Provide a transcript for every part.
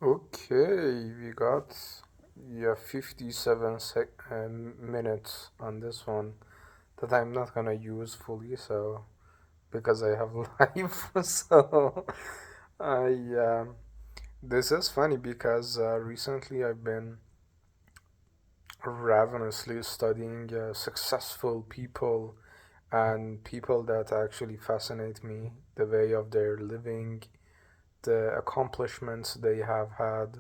Okay, we got 57 minutes on this one that I'm not gonna use fully, so because I have life, so I this is funny because recently I've been ravenously studying successful people and people that actually fascinate me, the way of their living, the accomplishments they have had,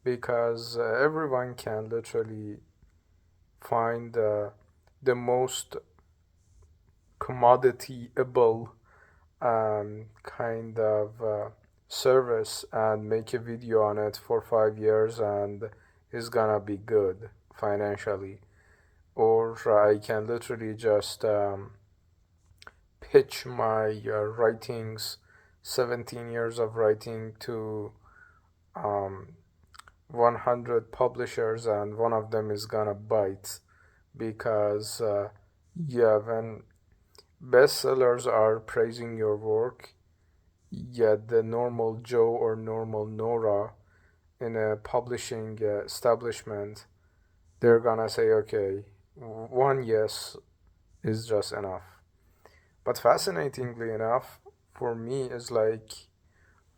because everyone can literally find the most commodityable kind of service and make a video on it for 5 years and it's gonna be good financially. Or I can literally just pitch my writings, 17 years of writing to um, 100 publishers and one of them is gonna bite because yeah, when bestsellers are praising your work, yet the normal Joe or normal Nora in a publishing establishment, they're gonna say, okay, one yes is just enough. But fascinatingly enough, for me, is like,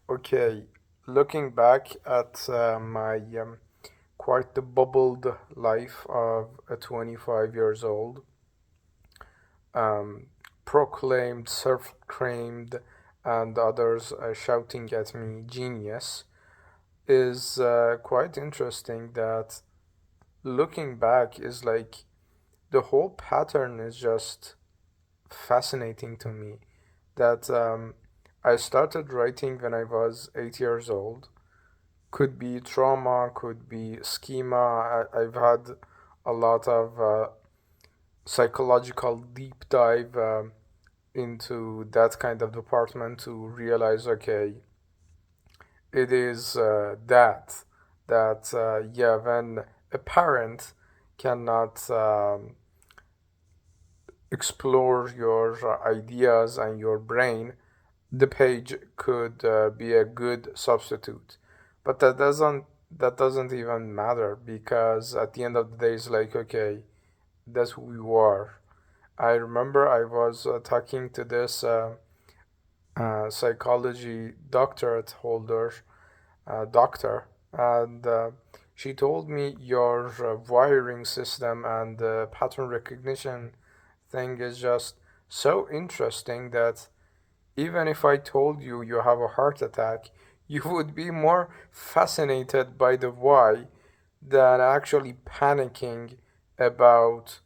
okay, looking back at my quite the bubbled life of a 25 years old, um, proclaimed, self-claimed, and others shouting at me genius, is quite interesting that looking back is like the whole pattern is just fascinating to me that I started writing when I was 8 years old. Could be trauma, could be schema. I've had a lot of psychological deep dive into that kind of department to realize, okay, it is yeah, when a parent cannot explore your ideas and your brain, the page could be a good substitute. But that doesn't even matter because at the end of the day, it's like, okay, that's who you are. I remember I was talking to this psychology doctorate holder, doctor, and she told me your wiring system and pattern recognition thing is just so interesting that even if I told you you have a heart attack, you would be more fascinated by the why than actually panicking about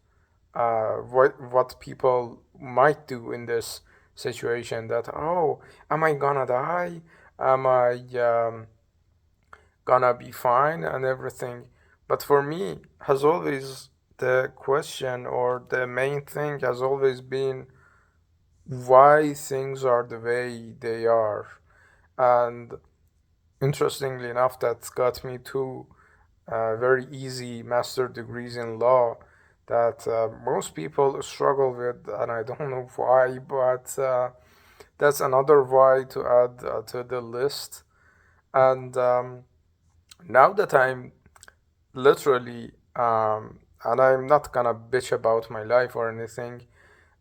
what people might do in this situation. That, oh, am I gonna die? Am I gonna be fine and everything? But for me, has always the question or the main thing has always been why things are the way they are. And interestingly enough, that's got me to very easy master degrees in law that most people struggle with, and I don't know why, but that's another why to add to the list. And now that I'm literally, and I'm not gonna bitch about my life or anything,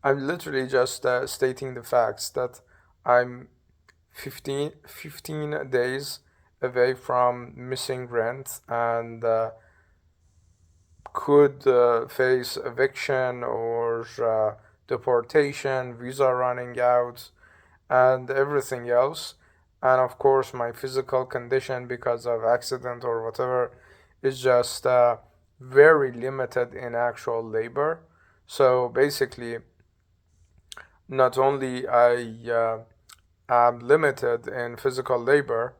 I'm literally just stating the facts that I'm 15 days away from missing rent and could face eviction or deportation, visa running out, and everything else. And of course, my physical condition because of accident or whatever is just very limited in actual labor. So basically, not only am limited in physical labor,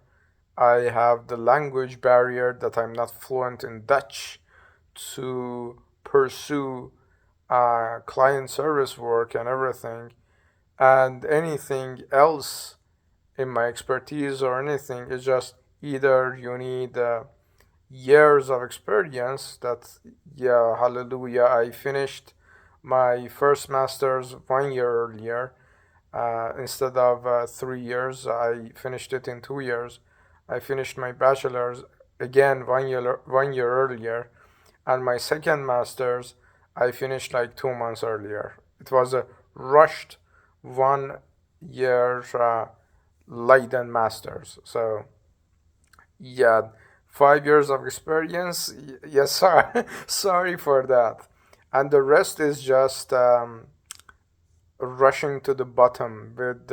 I have the language barrier that I'm not fluent in Dutch to pursue client service work and everything. And anything else in my expertise or anything is just either you need years of experience that, yeah, hallelujah, I finished my first master's 1 year earlier. Instead of 3 years, I finished it in 2 years. I finished my bachelor's again 1 year earlier, and my second master's I finished like 2 months earlier. It was a rushed 1 year Leiden masters. So yeah, 5 years of experience. Yes, sorry, sorry for that. And the rest is just rushing to the bottom with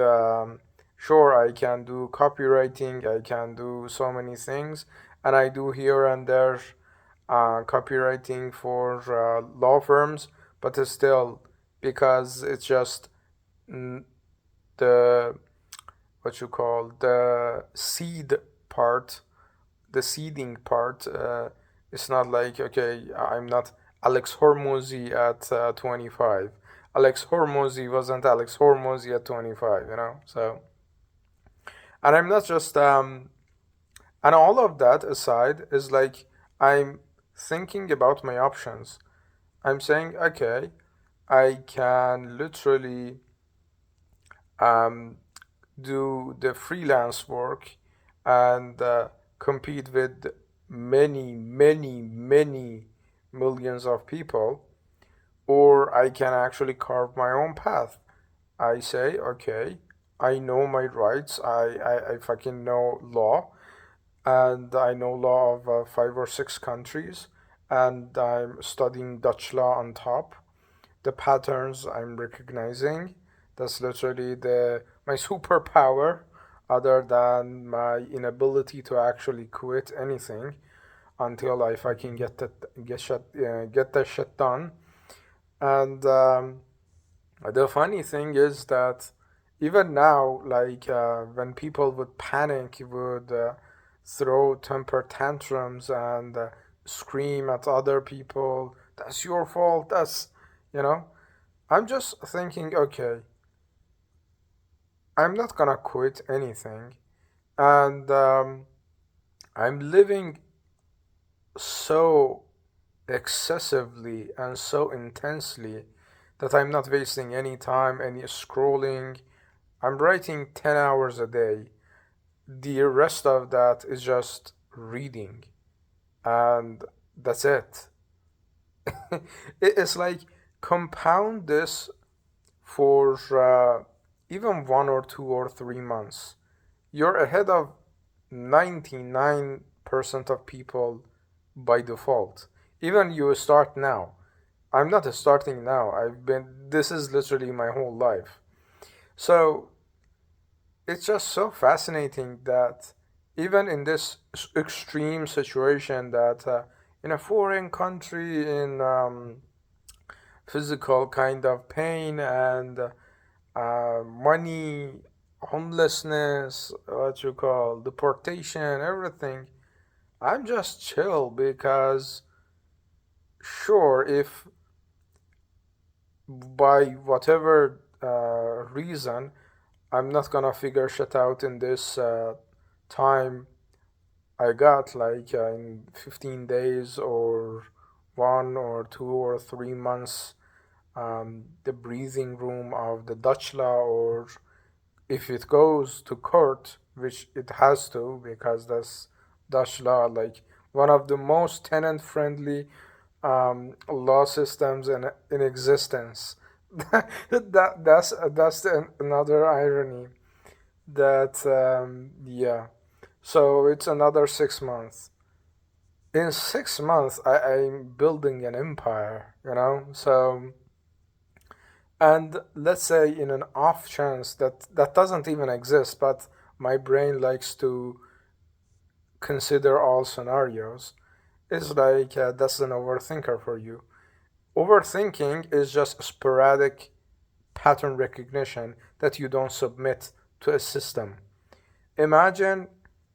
sure, I can do copywriting, I can do so many things, and I do here and there copywriting for law firms, but still, because it's just mm, the what you call the seed part, the seeding part. It's not like, okay, I'm not Alex Hormozy at 25. Alex Hormozy wasn't Alex Hormozy at 25, you know? So, and I'm not just, and all of that aside, is like, I'm thinking about my options. I'm saying, okay, I can literally um, do the freelance work and compete with many, many, many millions of people, or I can actually carve my own path. I say, okay, I know my rights, I fucking know law, and I know law of 5 or 6 countries, and I'm studying Dutch law on top. The patterns I'm recognizing. That's literally the my superpower, other than my inability to actually quit anything until I fucking get that shit done. And the funny thing is that even now, like when people would panic, would throw temper tantrums and scream at other people, that's your fault, that's, you know, I'm just thinking, okay, I'm not gonna quit anything. And I'm living so excessively and so intensely that I'm not wasting any time, any scrolling. I'm writing 10 hours a day. The rest of that is just reading. And that's it. It's like compound this for even 1 or 2 or 3 months. You're ahead of 99% of people by default. Even you start now. I'm not starting now. This is literally my whole life. So it's just so fascinating that even in this extreme situation, that in a foreign country, in physical kind of pain and money, homelessness, what you call deportation, everything, I'm just chill because sure, if by whatever reason I'm not gonna figure shit out in this time I got, like in 15 days or 1 or 2 or 3 months, the breathing room of the Dutch law, or if it goes to court, which it has to because that's Dutch law, like one of the most tenant friendly law systems in existence. That's another irony that yeah. So it's another 6 months. In 6 months, I'm building an empire, you know. So, and let's say in an off chance that that doesn't even exist, but my brain likes to consider all scenarios. It's like that's an overthinker for you. Overthinking is just sporadic pattern recognition that you don't submit to a system. Imagine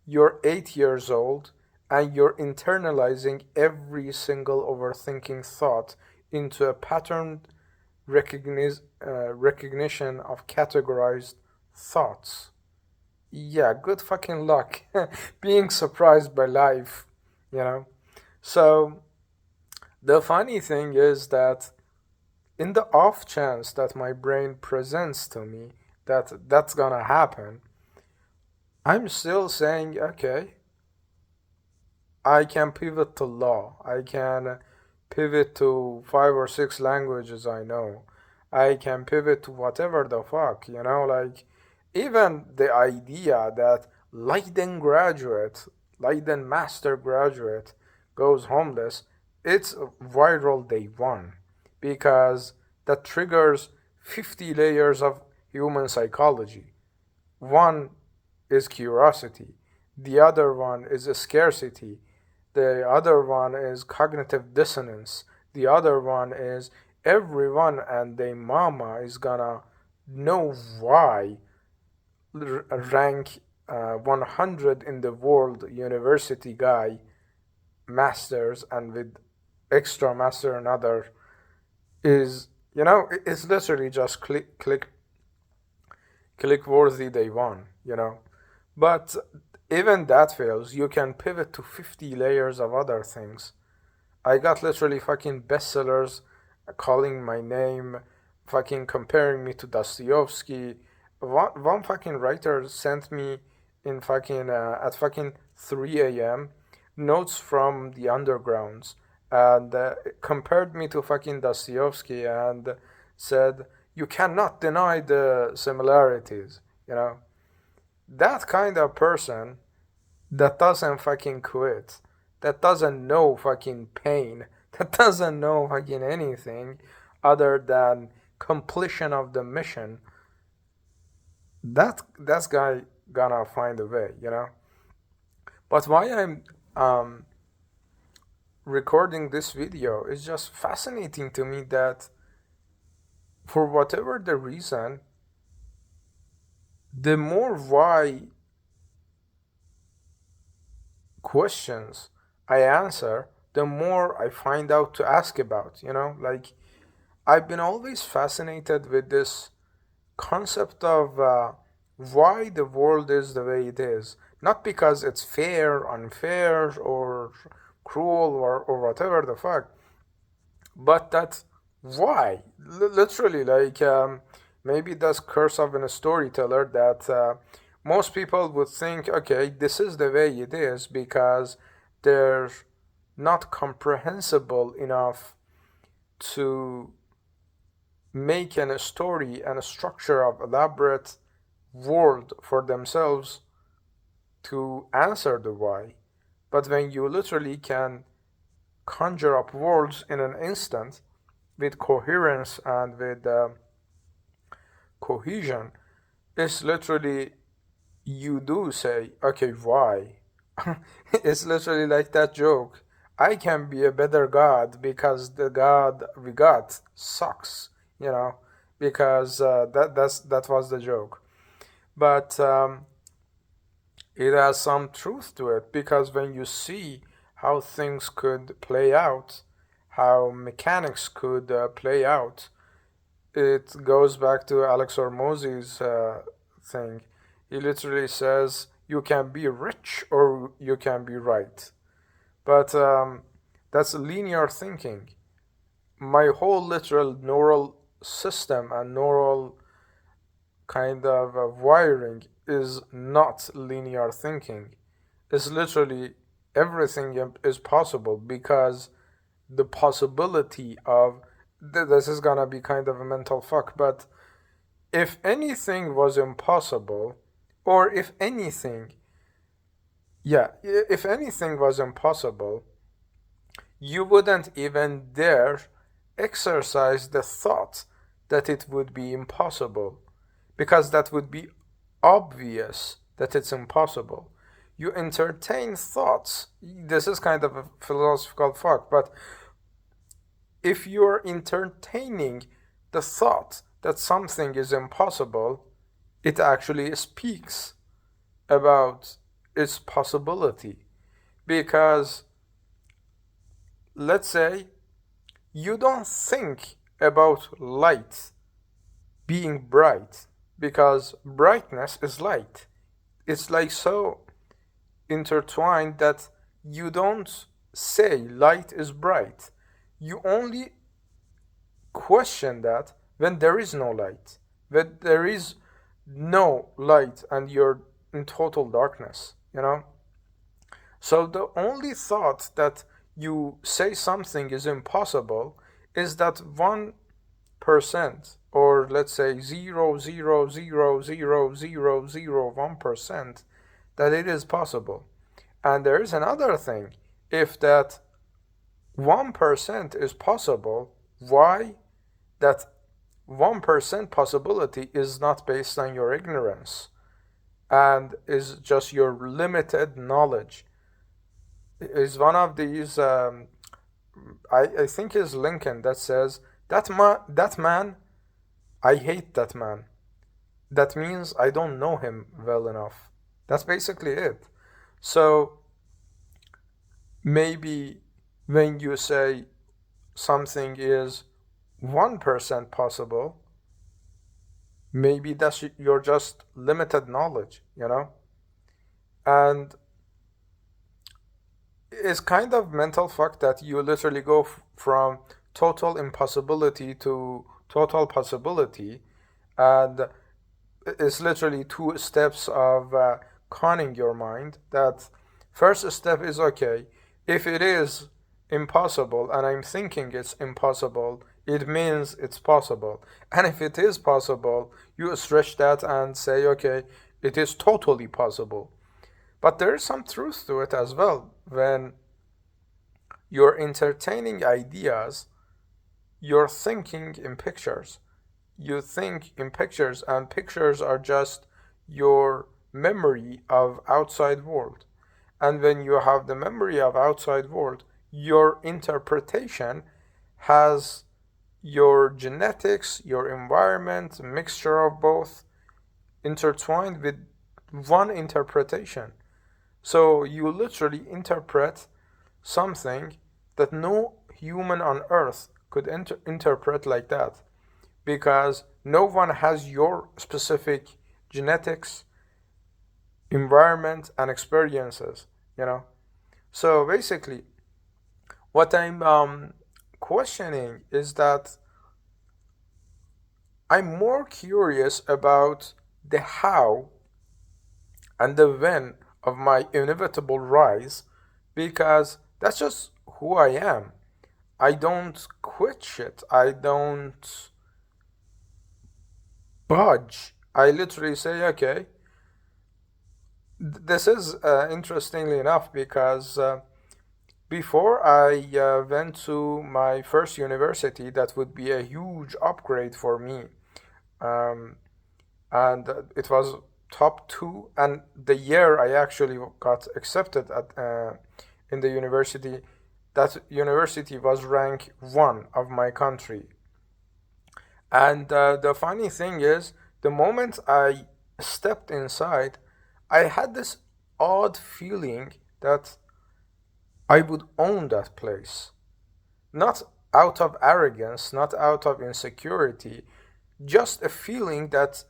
you're 8 years old and you're internalizing every single overthinking thought into a pattern recognition of categorized thoughts. Yeah, good fucking luck being surprised by life, you know? So, the funny thing is that in the off chance that my brain presents to me that that's gonna happen, I'm still saying, okay, I can pivot to law. I can pivot to 5 or 6 languages I know. I can pivot to whatever the fuck, like even the idea that Leiden master graduate goes homeless, it's viral day one because that triggers 50 layers of human psychology. One is curiosity, the other one is a scarcity, the other one is cognitive dissonance, the other one is everyone and their mama is gonna know why rank 100 in the world university guy masters and with extra master another is it's literally just click worthy day one, but even that fails, you can pivot to 50 layers of other things. I got literally fucking bestsellers calling my name, fucking comparing me to Dostoevsky. One fucking writer sent me in fucking at fucking 3 a.m. notes from the undergrounds and compared me to fucking Dostoevsky and said you cannot deny the similarities. You know that kind of person that doesn't fucking quit, that doesn't know fucking pain, that doesn't know fucking anything other than completion of the mission, that guy gonna find a way. But why I'm um recording this video is just fascinating to me that for whatever the reason, the more why questions I answer, the more I find out to ask about. Like I've been always fascinated with this concept of why the world is the way it is. Not because it's fair, unfair, or cruel, or whatever the fuck, but that why? Literally, like maybe that's curse of a storyteller that most people would think, okay, this is the way it is because they're not comprehensible enough to make a story and a structure of elaborate world for themselves to answer the why. But when you literally can conjure up worlds in an instant with coherence and with cohesion, it's literally you do say, okay, why? It's literally like that joke. I can be a better God because the God we got sucks, you know, because that was the joke. But it has some truth to it because when you see how things could play out, how mechanics could play out, it goes back to Alex Hormozzi's thing. He literally says you can be rich or you can be right. But that's linear thinking. My whole literal neural system and neural kind of wiring is not linear thinking. It's literally everything is possible because the possibility of this is gonna be kind of a mental fuck, but if anything was impossible, or if anything was impossible, you wouldn't even dare exercise the thought that it would be impossible because that would be obvious that it's impossible. You entertain thoughts. This is kind of a philosophical fuck, but if you're entertaining the thought that something is impossible, it actually speaks about its possibility. Because let's say you don't think about light being bright because brightness is light. It's like so intertwined that you don't say light is bright. You only question that when there is no light. When there is no light and you're in total darkness, you know? So the only thought that you say something is impossible is that 1%, or let's say 0.0000001%, that it is possible. And there is another thing. If that 1% is possible, why that 1% possibility is not based on your ignorance and is just your limited knowledge? Is one of these, I think is Lincoln, that says, that man, I hate that man. That means I don't know him well enough. That's basically it. So maybe when you say something is 1% possible, maybe that's your just limited knowledge, you know? And it's kind of mental fuck that you literally go from total impossibility to total possibility, and it's literally two steps of conning your mind. That first step is, okay, if it is impossible and I'm thinking it's impossible, it means it's possible. And if it is possible, you stretch that and say, okay, it is totally possible. But there is some truth to it as well. When you're entertaining ideas, you're thinking in pictures. You think in pictures, and pictures are just your memory of outside world. And when you have the memory of outside world, your interpretation has your genetics, your environment, a mixture of both, intertwined with one interpretation. So you literally interpret something that no human on earth could interpret like that, because no one has your specific genetics, environment, and experiences, you know? So basically, what I'm questioning is that I'm more curious about the how and the when of my inevitable rise, because that's just who I am. I don't quit shit. I don't budge. I literally say, okay, this is interestingly enough, because before I went to my first university, that would be a huge upgrade for me. Um, and it was top two. And the year I actually got accepted at in the university, that university was rank one of my country. And the funny thing is, the moment I stepped inside, I had this odd feeling that I would own that place. Not out of arrogance, not out of insecurity, just a feeling that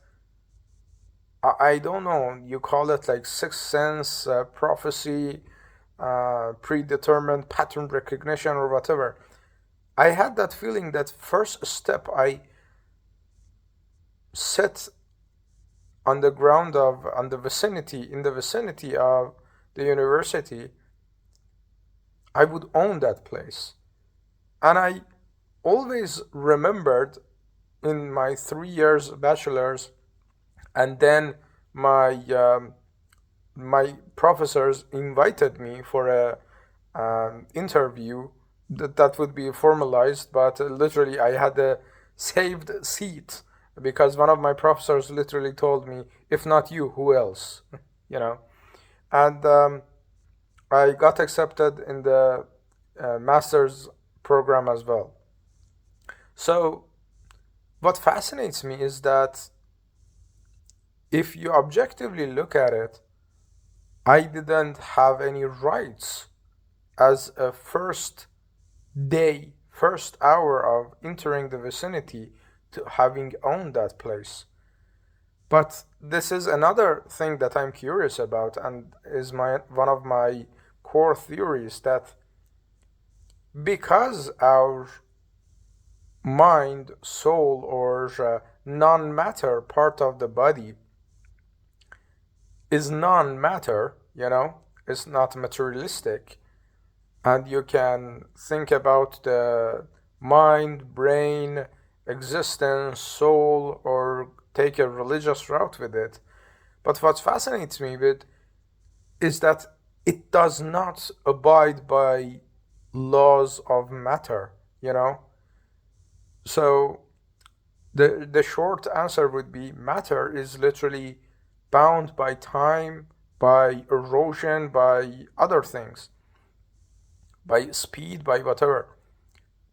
I don't know, you call it like sixth sense, prophecy, predetermined pattern recognition, or whatever. I had that feeling that first step I set on the ground of, on the vicinity, in the vicinity of the university, I would own that place. And I always remembered in my 3 years bachelor's, and then my my professors invited me for a interview that would be formalized, but literally I had a saved seat, because one of my professors literally told me, if not you, who else? You know, and I got accepted in the master's program as well. So what fascinates me is that if you objectively look at it, I didn't have any rights as a first day, first hour of entering the vicinity to having owned that place. But this is another thing that I'm curious about, and is my one of my core theories, that because our mind, soul, or non-matter part of the body is non-matter, it's not materialistic, and you can think about the mind, brain, existence, soul, or take a religious route with it. But what fascinates me with is that it does not abide by laws of matter, you know? So the short answer would be matter is literally bound by time, by erosion, by other things, by speed, by whatever.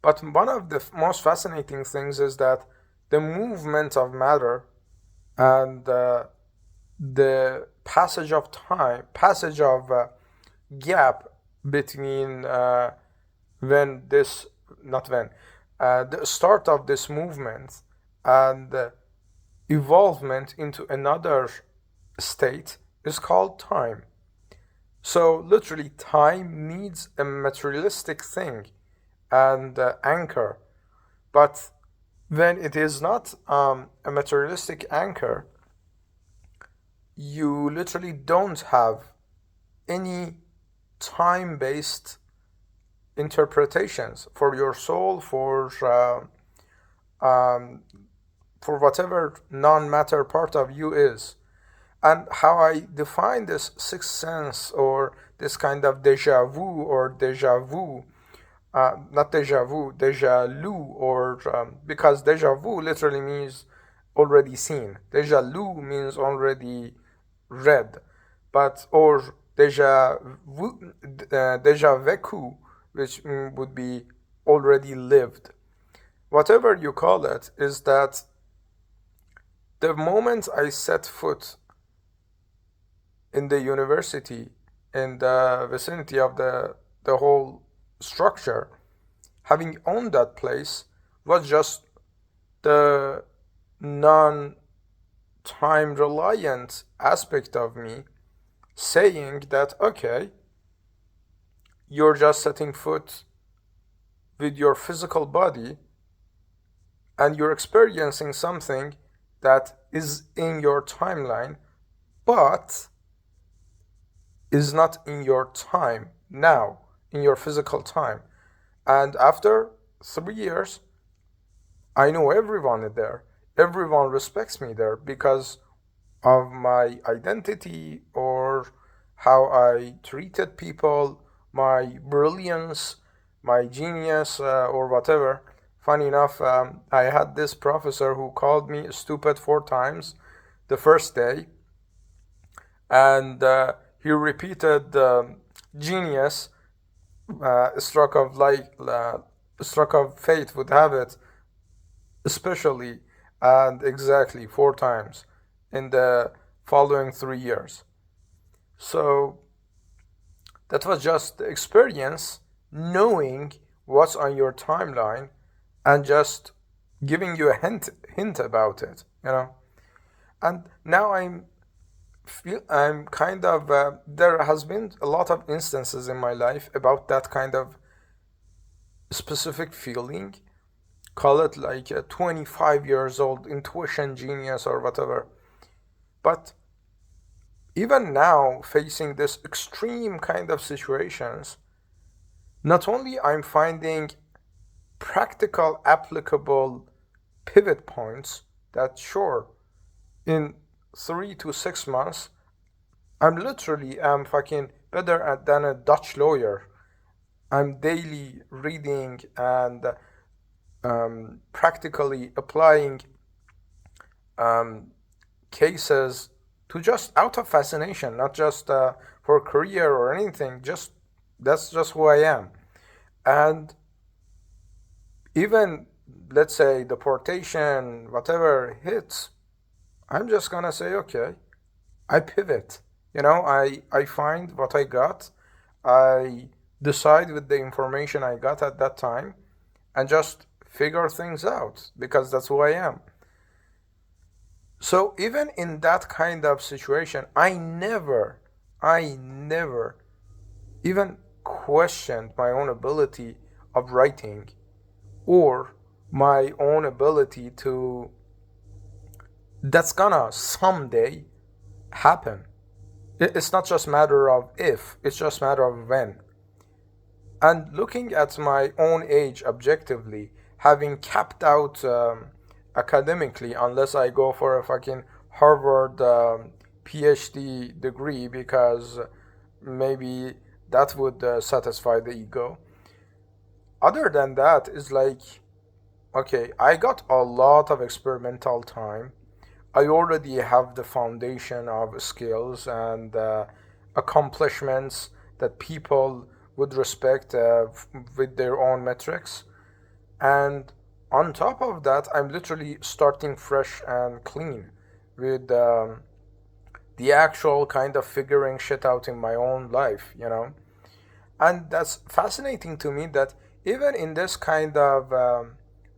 But one of the most fascinating things is that the movement of matter and the passage of gap between when this, not when, the start of this movement and evolvement into another state is called time. So literally, time needs a materialistic thing and anchor. But when it is not a materialistic anchor, you literally don't have any time based interpretations for your soul, for whatever non matter part of you is. And how I define this sixth sense or this kind of deja vu, not deja vu, deja lu, or because deja vu literally means already seen. Deja lu means already read, but or deja vécu, which would be already lived. Whatever you call it, is that the moment I set foot in the university, in the vicinity of the whole structure, having owned that place was just the non time reliant aspect of me saying that, okay, you're just setting foot with your physical body and you're experiencing something that is in your timeline, but is not in your time now, in your physical time. And after 3 years, I know everyone there. Everyone respects me there because of my identity or how I treated people, my brilliance, my genius, or whatever. Funny enough, I had this professor who called me stupid 4 times the first day, and he repeated genius, stroke of fate would have it, especially and exactly 4 times in the following 3 years. So that was just the experience, knowing what's on your timeline and just giving you a hint about it. And now I'm kind of there has been a lot of instances in my life about that kind of specific feeling. Call it like a 25 years old intuition genius or whatever. But even now, facing this extreme kind of situations, not only I'm finding practical, applicable pivot points that sure, in 3 to 6 months, I'm literally am fucking better than a Dutch lawyer. I'm daily reading and practically applying cases to just out of fascination, not just for career or anything. Just that's just who I am. And even let's say deportation, whatever hits, I'm just gonna say, okay, I pivot. I find what I got. I decide with the information I got at that time and just figure things out because that's who I am. So even in that kind of situation, I never even questioned my own ability of writing or my own ability to, that's gonna someday happen. It's not just matter of if, it's just matter of when. And looking at my own age objectively, having capped out academically, unless I go for a fucking Harvard PhD degree, because maybe that would satisfy the ego. Other than that, is like, okay, I got a lot of experimental time. I already have the foundation of skills and accomplishments that people would respect with their own metrics. And on top of that, I'm literally starting fresh and clean with the actual kind of figuring shit out in my own life, you know? And that's fascinating to me that even in this kind of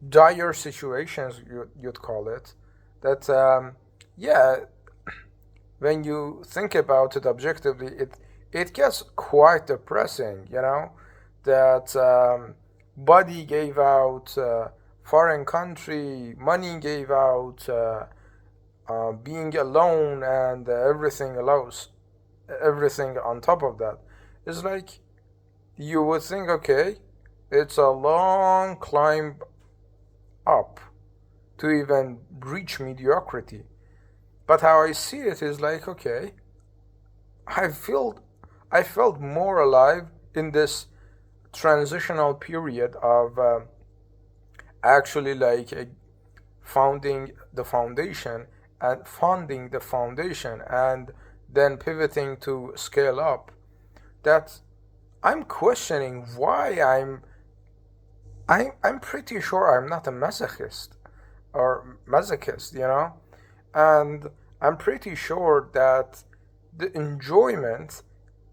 dire situations, you'd call it, that, yeah, when you think about it objectively, it gets quite depressing, you know, that body gave out, foreign country, money gave out, being alone, and everything allows, everything on top of that. It's like you would think, okay, it's a long climb up to even reach mediocrity. But how I see it is like, okay, I feel I felt more alive in this transitional period of actually like founding the foundation and funding the foundation and then pivoting to scale up. That I'm questioning why I'm pretty sure I'm not a masochist or masochist, you know? And I'm pretty sure that the enjoyment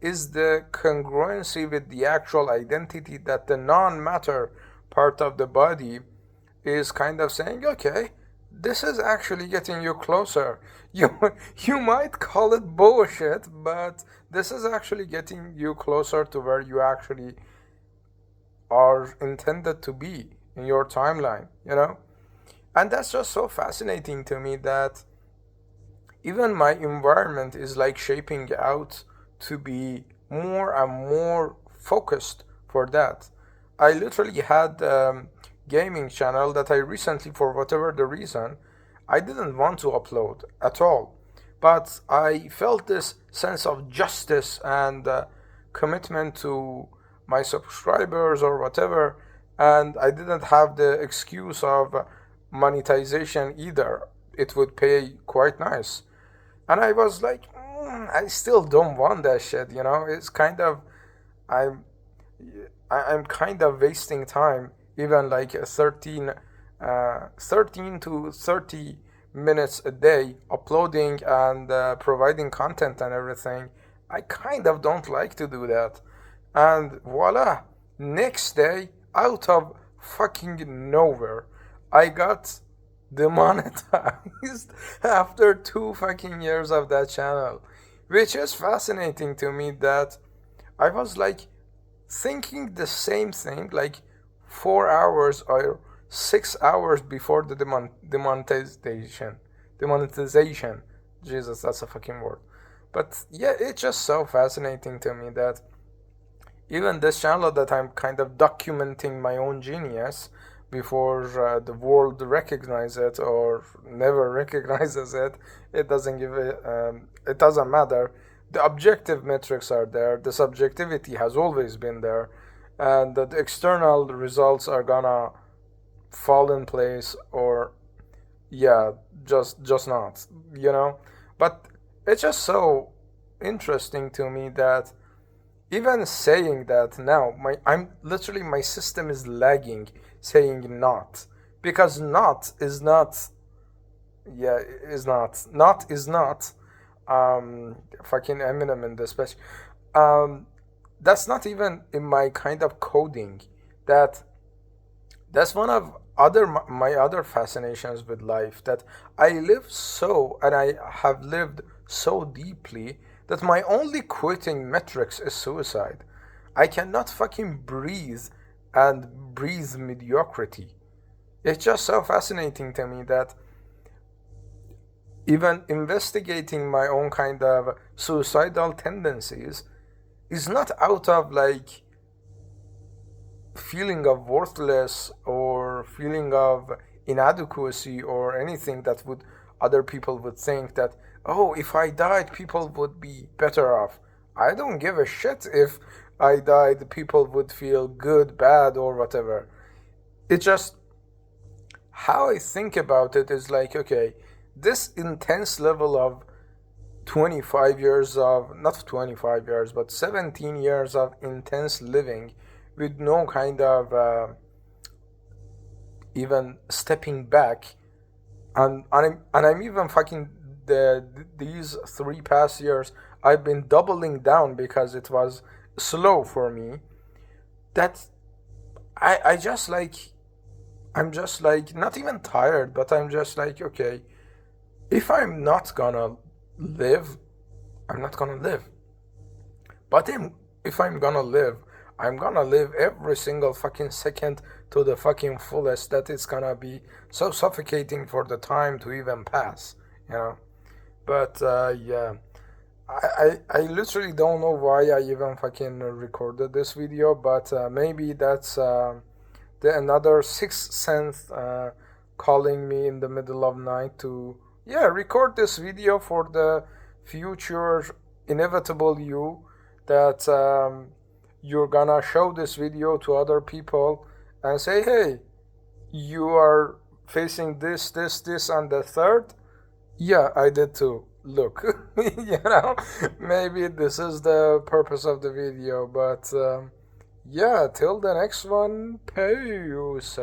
is the congruency with the actual identity that the non matter part of the body is kind of saying, okay, this is actually getting you closer. You, you might call it bullshit, but this is actually getting you closer to where you actually are intended to be in your timeline, you know? And that's just so fascinating to me that even my environment is like shaping out to be more and more focused for that. I literally had gaming channel that I recently, for whatever the reason, I didn't want to upload at all, but I felt this sense of justice and commitment to my subscribers or whatever, and I didn't have the excuse of monetization either. It would pay quite nice, and I was like, I still don't want that shit. You know, it's kind of I'm I'm kind of wasting time, even like 13 to 30 minutes a day uploading and providing content and everything. I kind of don't like to do that. And voila, next day, out of fucking nowhere, I got demonetized after 2 fucking years of that channel. Which is fascinating to me that I was like thinking the same thing like 4 hours or 6 hours before the demonetization. Demonetization. Jesus, that's a fucking word. But yeah, it's just so fascinating to me that even this channel that I'm kind of documenting my own genius before the world recognizes it or never recognizes it, it doesn't give it doesn't matter. The objective metrics are there. The subjectivity has always been there, and the external results are gonna fall in place or yeah, just not, you know. But it's just so interesting to me that even saying that now, I'm literally my system is lagging, saying not because not is not, yeah, is not fucking Eminem in this special. Um, that's not even in my kind of coding. That that's one of other my other fascinations with life, that I live so and I have lived so deeply that my only quitting metrics is suicide. I cannot fucking breathe and breathe mediocrity. It's just so fascinating to me that even investigating my own kind of suicidal tendencies is not out of like feeling of worthless or feeling of inadequacy or anything that would other people would think that, oh, if I died people would be better off. I don't give a shit if I died people would feel good, bad, or whatever. It just, how I think about it is like, okay, this intense level of 25 years of, not 25 years, but 17 years of intense living with no kind of even stepping back. And I'm even fucking these 3 past years, I've been doubling down because it was slow for me. That I just like, I'm just like not even tired, but I'm just like, okay, if I'm not gonna live, I'm not gonna live. But if I'm gonna live, I'm gonna live every single fucking second to the fucking fullest. That it's gonna be so suffocating for the time to even pass, you know. But yeah, I literally don't know why I even fucking recorded this video, but maybe that's the another sixth sense calling me in the middle of night to, yeah, record this video for the future inevitable you, that you're gonna show this video to other people and say, hey, you are facing this and the third. Yeah, I did too. Look, maybe this is the purpose of the video, but yeah, till the next one, peace.